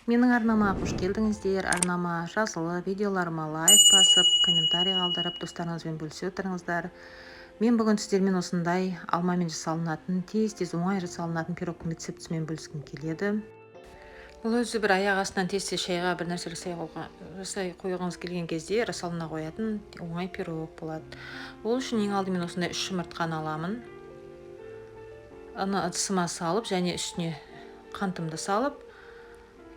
Менің арнама қош келдіңіздер. Арнама жазылып, видеоларыма лайк басып, комментарий қалдырып, достарыңызбен бөлісе отырыңыздар. Мен бүгін сіздермен осындай алмамен жасалынатын, тез оңай жасалынатын пирогтың рецептісімен бөліскім келеді. Бұл өзі бір аяқ астынан тез шайға бір нәрсе жасай қойғыңыз келген кезде жасалына қоятын оңай пирог болады. Ол үшін ең алдымен осындай 3 жұмыртқаны аламын. Оны ыдысыма салып, және үстіне қантымды салып,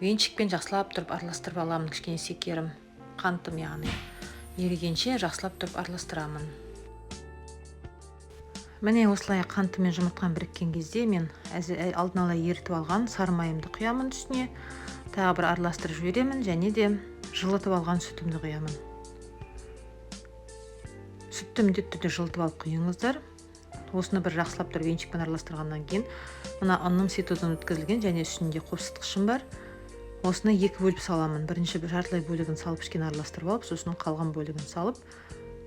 венчикпен жақсылап тұрып араластырып аламын. Кішкене секерім қантым, яғни ерігенше жақсылап тұрып араластырамын. Міне осылай қанты мен жұмыртқан біріккен кезде мен алдын ала ерітіп алған сары майымды құямын үстіне. Тағы бір араластырып жіберемін, және де жылытып алған сүтімді құямын. Сүтті міндетті түрде жылытып алып құйыңыздар. Осыны бір жақсылап тұрып венчикпен араластырғаннан кейін, мына ұнным ситодан өткізілген және үстінде қопсытқышым бар. Осыны 2 бөліп саламын. Бірінші жартылай бөлігін салып кішкене араластырып алып, сосын қалған бөлігін салып,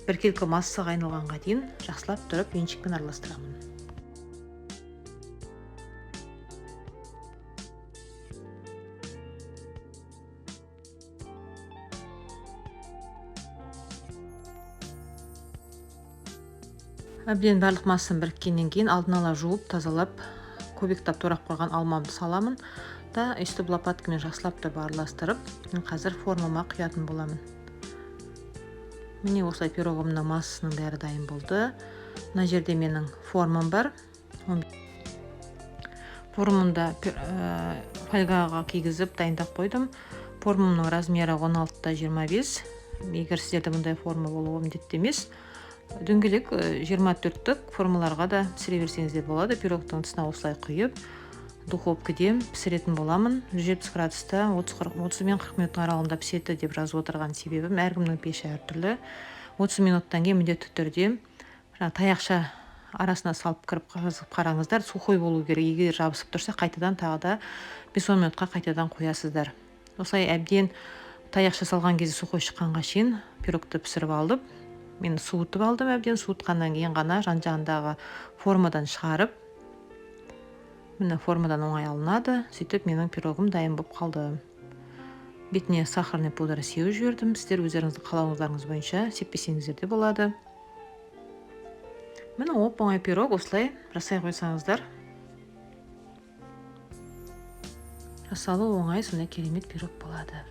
біркелкі массаға айналғанға дейін жақсылап тұрып венчикпен араластырамын. Әбден барлық массасын біріккеннен кейін алдын ала жуып, тазалап, көбіктеп турап қойған алмамды саламын да үстіп лопаткамен жақсылап тұрып араластырып, қазір формама құятын боламын. Міне осылай пирогымның массасының бәрі дайын болды. Мына жерде менің формам бар. Формамды фольгаға кигізіп дайындап қойдым. Формамның размері 16-25. Егер сіздерде бұндай форма болуы міндетті емес, дөңгелек 24-тік формаларға да пісіре берсеңіздер болады. Пирогтың тұсына осылай құйып, духовкаде пісіретін боламын. 170 градуста 30 мен 40 минуттың аралығында піседі деп жазып отырған себебім, әркімнің пеші әртүрлі. 30 минуттан кейін міндетті түрде таяқша арасына салып кіріп қараңыздар. Сухой болу керек. Егер жабысып тұрса, қайтадан тағы да 5-10 минутқа қайтадан қоясыздар. Осылай әбден таяқша салған кезде сухой шыққанға шейін пирогты пісіріп алдым. Мен суытып алдым, әбден суытқаннан кейін ғана жан-жағындағы формадан шығарып, міне формадан оңай алынады. Сөйтіп менің пирогым дайын болып қалды. Бетіне сахарный пудра сеуіп жібердім. Сіздер өздеріңіздің қалауыңыздарыңыз бойынша сеппесеңіздер де болады. Міне оңай пирог, осылай жасай қойсаңыздар. Жасалу оңай, сондай керемет пирог болады.